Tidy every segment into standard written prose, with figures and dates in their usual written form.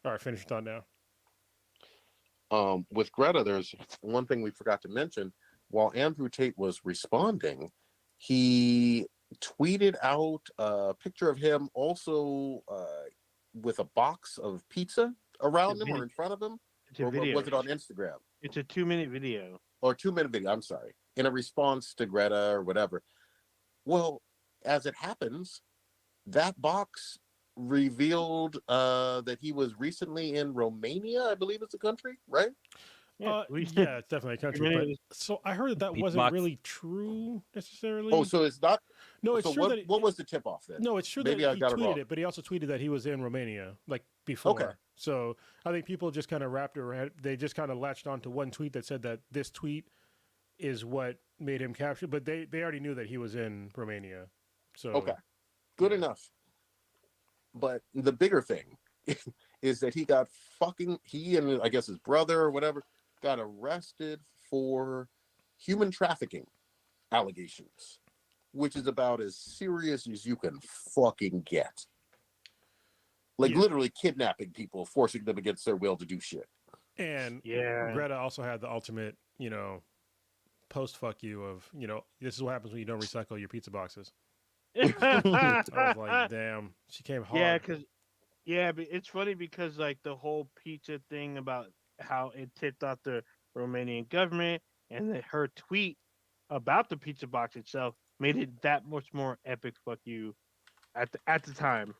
All right, finish your thought now. With Greta, there's one thing we forgot to mention. While Andrew Tate was responding, he tweeted out a picture of him also with a box of pizza It's a around him or video. in front of him, It's a or video. was it on Instagram? It's a 2-minute video. Or 2 minute video, I'm sorry, in a response to Greta or whatever. Well, as it happens, that box revealed that he was recently in Romania, I believe it's a country, right? Yeah, we Yeah, it's definitely a country, but 2 minutes. so I heard that that Pizza wasn't box. really true Oh, necessarily. so it's not. No, So it's true that what was the tip off then? no, it's true that Maybe I he got it tweeted wrong. it, but he also tweeted that he was in Romania like Okay. before. So I think people just kind of wrapped around. They just kind of latched onto one tweet that said that this tweet is what made him captured, but they already knew that he was in Romania. Okay. So Good yeah. enough. But the bigger thing is that he got he and I guess his brother or whatever got arrested for human trafficking allegations, which is about as serious as you can fucking get. Like Yeah. literally kidnapping people, forcing them against their will to do shit. And Yeah. Greta also had the ultimate, post fuck you of, this is what happens when you don't recycle your pizza boxes. I was like, damn, she came Yeah, hard. because but it's funny because like the whole pizza thing about how it tipped off the Romanian government and that her tweet about the pizza box itself made it that much more epic. Fuck you at the time,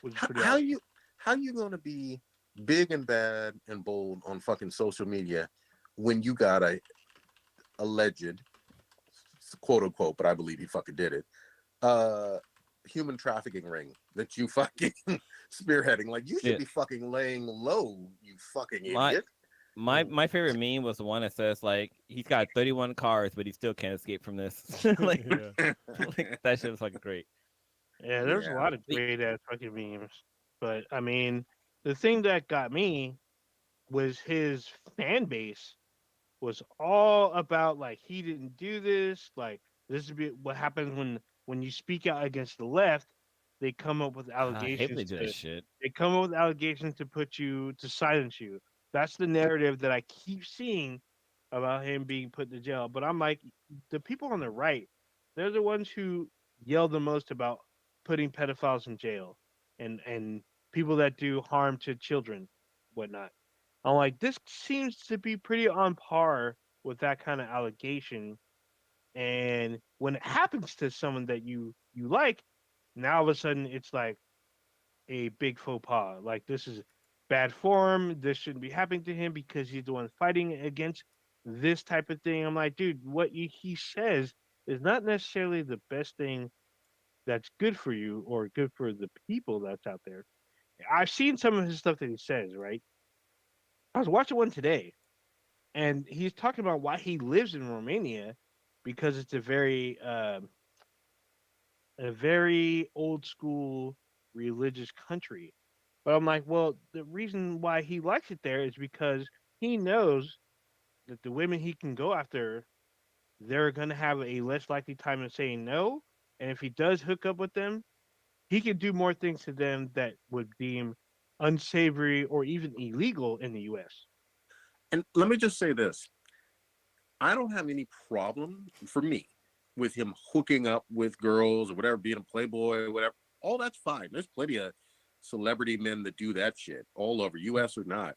which is How, pretty how awesome. you how you gonna be big and bad and bold on fucking social media when you got a alleged quote unquote, but I believe he fucking did it. Uh, human trafficking ring that you fucking spearheading. Like you should Yeah. be fucking laying low, you fucking My idiot. my favorite meme was the one that says like he's got 31 cars, but he still can't escape from this. like, Yeah. like that shit was fucking great. Yeah, there's a Yeah. lot of great ass fucking memes, but I mean, the thing that got me was his fan base was all about like he didn't do this. Like this is what happens when you speak out against the left. They come up with I hate when they allegations do that to shit. they come up with allegations to put you to silence you. That's the narrative that I keep seeing about him being put to jail. But I'm like, the people on the right, they're the ones who yell the most about putting pedophiles in jail and people that do harm to children, whatnot. I'm like, this seems to be pretty on par with that kind of allegation. And when it happens to someone that you like, now all of a sudden it's like a big faux pas. Like this is bad form. This shouldn't be happening to him because he's the one fighting against this type of thing. I'm like, dude, what he says is not necessarily the best thing that's good for you or good for the people that's out there. I've seen some of his stuff that he says, right? I was watching one today and he's talking about why he lives in Romania because it's a very old school religious country. But I'm like, well, the reason why he likes it there is because he knows that the women he can go after, they're gonna have a less likely time of saying no. And if he does hook up with them, he can do more things to them that would deem unsavory or even illegal in the US. And let me just say this: I don't have any problem for me with him hooking up with girls or whatever, being a playboy or whatever. All that's fine. There's plenty of celebrity men that do that shit all over, U.S. or not.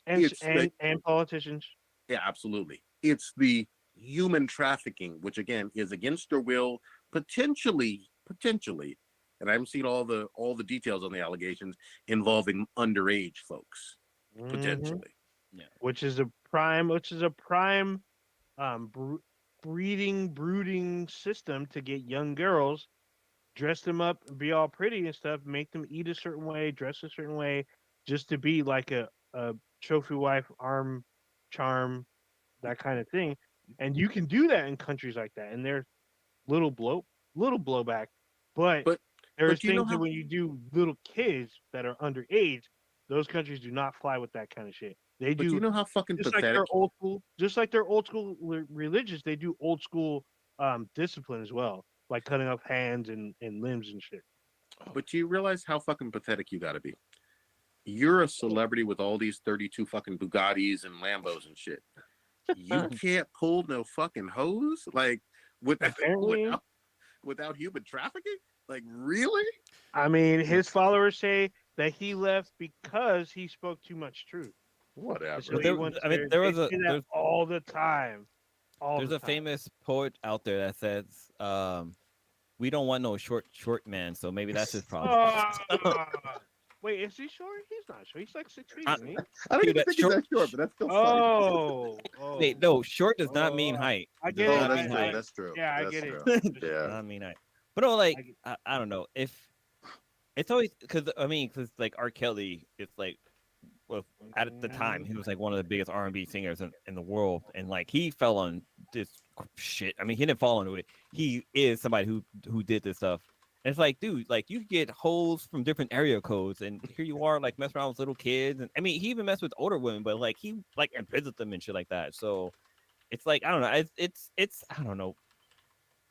And It's the and politicians. Yeah, absolutely. It's the human trafficking, which again is against their will, potentially, and I haven't seen all the details on the allegations involving underage folks, Mhm. potentially. Yeah. Which is a prime um, br- brooding system to get young girls, dress them up, be all pretty and stuff, make them eat a certain way, dress a certain way, just to be like a trophy wife, arm charm, that kind of thing. And you can do that in countries like that, and there's little blowback, but But there's but you know things that how when you do little kids that are underage, those countries do not fly with that kind of shit. They but you do know how fucking pathetic. just like they're old school religious. They do old school discipline as well, like cutting off hands and limbs and shit. But you realize how fucking pathetic you got to be. you're a celebrity with all these 32 fucking Bugattis and Lambos and shit. You can't pull no fucking hose like Apparently. without human trafficking. Like really? I mean, his followers say that he left because he spoke too much truth. Whatever. So But he there, wants I mean, to- there they was a say that there's all the time. there's a famous poet out there that says, "We don't want no short man." So maybe that's his problem. Wait, is he short? He's not short. He's like 6 feet, I- isn't he? I don't Dude, even that think he's that short, but that's still funny. Wait, no, short does not mean height. I It get does it. Oh, not that's mean true. height. That's true. Yeah, I That's get it. true. It does Yeah. not mean height. But no, I like get- I don't know if it's always because like R. Kelly, it's like well at the time he was like one of the biggest R&B singers in the world, and like he fell on this shit. I mean, he didn't fall into it. He is somebody who did this stuff. And it's like, dude, like you get holes from different area codes, and here you are like messing around with little kids, and I mean, he even messed with older women, but like he like imprisoned them and shit like that. So it's like I don't know. It's I don't know.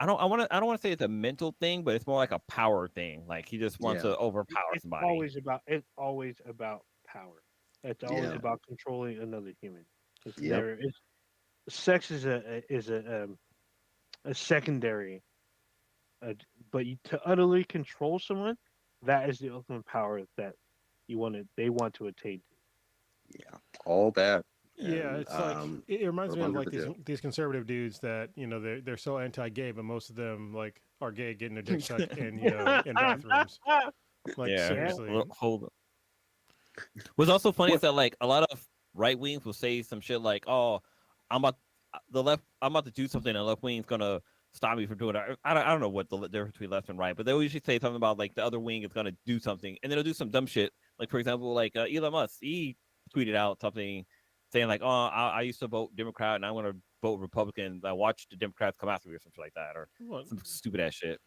I don't want to say it's a mental thing, but it's more like a power thing. Like he just wants Yeah. to overpower It's somebody. always about power. It's always Yeah. about controlling another human. It's Yep. never. It's sex is a secondary. But to utterly control someone, that is the ultimate power that they want to attain to. Yeah. All that. Yeah, And, it's like it reminds me of like these 100%. these conservative dudes that they're so anti-gay, but most of them like are gay, getting their dick sucked in in bathrooms. Like Yeah. seriously, Well, hold on. What's also funny is that like a lot of right wings will say some shit like, "Oh, I'm about to do something, and the left wing's gonna stop me from doing it." I don't know what the difference between left and right, but they'll usually say something about like the other wing is gonna do something, and then they'll do some dumb shit. Like for example, like Elon Musk, he tweeted out something saying like, "Oh, I used to vote Democrat, and I'm gonna vote Republican. I watched the Democrats come after me," or something like that, or well, some stupid ass shit.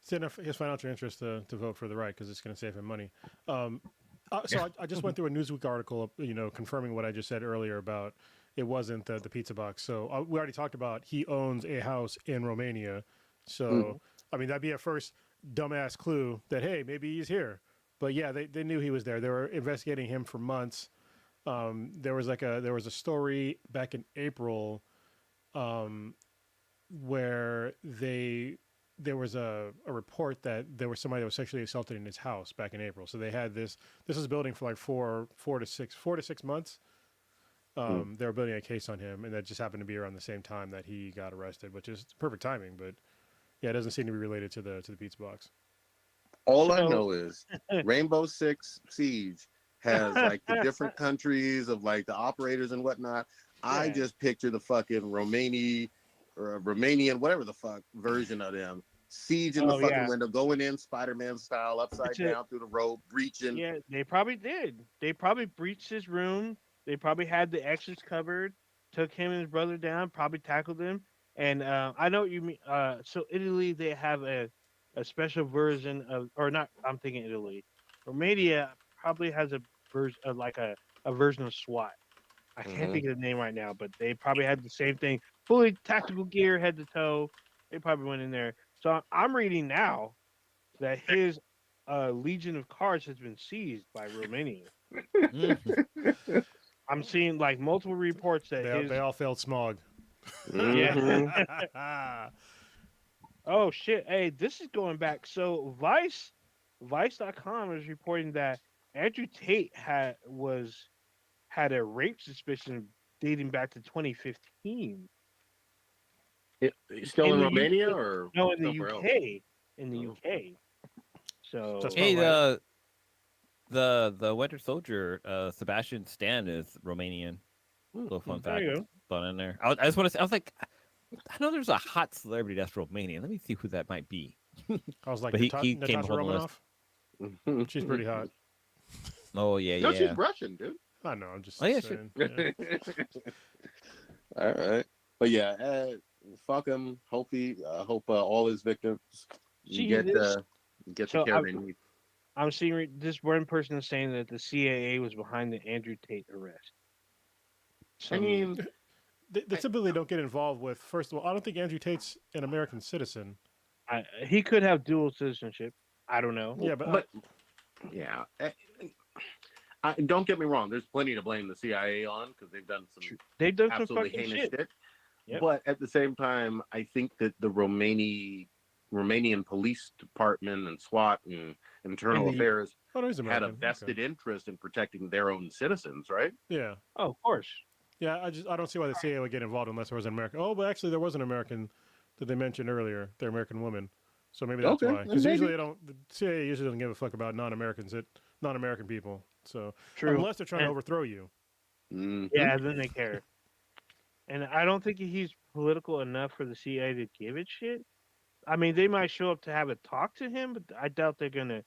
it's in his financial interest to vote for the right because it's going to save him money. So I just went through a Newsweek article, confirming what I just said earlier about it wasn't the pizza box. So we already talked about he owns a house in Romania. So I mean that'd be a first dumbass clue that hey maybe he's here. But yeah, they knew he was there. They were investigating him for months. There was a story back in April where there was a report that there was somebody that was sexually assaulted in his house back in April. So they had this was building for like four to six months. They were building a case on him, and that just happened to be around the same time that he got arrested, which is perfect timing. But yeah, it doesn't seem to be related to the pizza box. All I know is Rainbow Six Siege has like the different countries of like the operators and whatnot. I Yeah. just picture the fucking Romanian, whatever the fuck version of them. Siege in the fucking window, going in Spider-Man style, upside down through the rope, breaching. Yeah, they probably did. They probably breached his room. They probably had the exits covered, took him and his brother down, probably tackled him. And I know what you mean. So Italy, they have a special version of, or not. I'm thinking Italy. Romania probably has a version, like a version of SWAT. I can't think of the name right now, but they probably had the same thing, fully tactical gear, head to toe. They probably went in there. So I'm reading now that his Legion of Cars has been seized by Romania. I'm seeing like multiple reports that They all failed smog. Yeah. Oh shit! Hey, this is going back. So Vice.com is reporting that Andrew Tate had a rape suspicion dating back to 2015. Still in the Romania UK, or no, in the somewhere UK. else? In the UK. So That's Hey, right. the Winter Soldier, Sebastian Stan is Romanian. Little fun there fact you go. thrown in there. I just want to say, I was like, I know there's a hot celebrity that's Romanian. Let me see who that might be. I was like, But he came Natasha on the list. Romanoff. She's pretty hot. Oh yeah, No, yeah. she's Russian, dude. I know. I'm just Oh, yeah, saying. Yeah. All right, but yeah, fuck him. Hopefully, hope all his victims See, get this- the so care they need. I'm seeing this one person is saying that the CIA was behind the Andrew Tate arrest. I mean, They typically don't get involved with. First of all, I don't think Andrew Tate's an American citizen. He could have dual citizenship. I don't know. Yeah, but yeah, Don't get me wrong. There's plenty to blame the CIA on because they've done some They've done some absolutely fucking heinous shit. shit. Yep. But at the same time, I think that the Romanian police department and SWAT and internal And the- affairs Oh, no, he's had a American. vested Okay. interest in protecting their own citizens, right? Yeah. Oh, of course. Yeah, I don't see why the CIA would get involved unless there was an American. Oh, but actually, there was an American that they mentioned earlier, the American woman. So maybe that's Okay, why. Because maybe. usually the CIA usually doesn't give a fuck about non-Americans, non-American people. So True. unless they're trying to And- overthrow you. Mhm. Yeah, then they care. And I don't think he's political enough for the CIA to give it shit. I mean, they might show up to have a talk to him, but I doubt they're gonna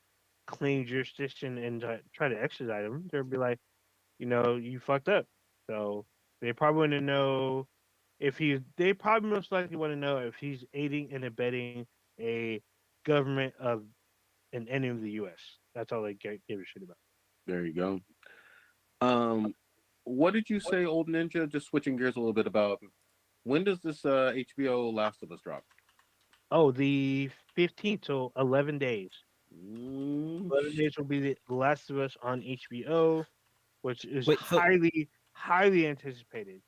claim jurisdiction and try to extradite him. They'll be like, you fucked up. So they probably want to know if he's. They probably most likely want to know if he's aiding and abetting a government of an enemy of the U.S. That's all they give a shit about. There you go. What did you say, Old Ninja? Just switching gears a little bit about when does this HBO Last of Us drop? Oh, the 15th, so 11 days. 11 days will be the Last of Us on HBO, which is Wait, so- highly, highly anticipated.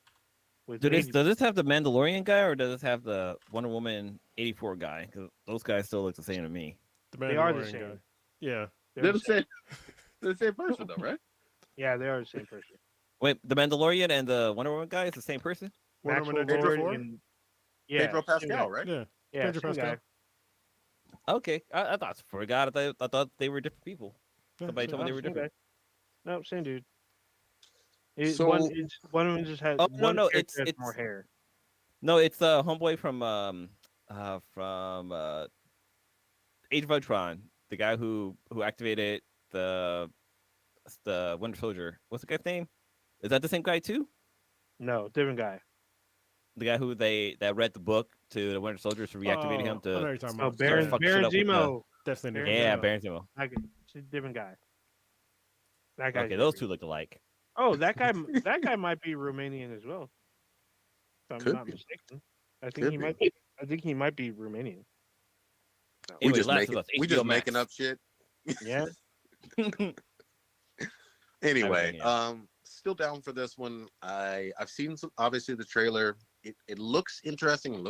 With Does this have the Mandalorian guy or does this have the Wonder Woman 84 guy? Because those guys still look the same to me. The They are the Mandalorian same. guy. Yeah. They're the same. They're the same person, though, right? Yeah, they are the same person. Wait, the Mandalorian and the Wonder Woman guy is the same person? Wonder Maxwell Woman Pedro Pedro Lord 4? and yeah, Pedro same Pascal, guy. right? Yeah. Yeah, Pedro same Pascal. guy. Okay, I forgot. I thought they were different people. Yeah, Somebody same- told me they were Same different. guy. No, same dude. So- One of them just has Oh, one no, character has it's more hair. No, it's the homeboy from Age of Ultron, the guy who activated the Winter Soldier. What's the guy's name? Is that the same guy too? No, different guy. The guy who that read the book to the Winter Soldier to reactivate him I know to what you're talking Oh, about. Baron- Yeah, fuck shit up with Zemo. definitely. Baron yeah, Zemo. Baron Zemo. It's a different guy. That guy's Okay, those different. two look alike. Oh, that guy. That guy might be Romanian as well. If I'm Could not be. mistaken. I think Could he be. might be. I think he might be Romanian. We Anyway, just Last making of Us, we HBO just Max. making up shit. Yeah. Anyway, Everything, still down for this one. I've seen obviously the trailer. It looks interesting. It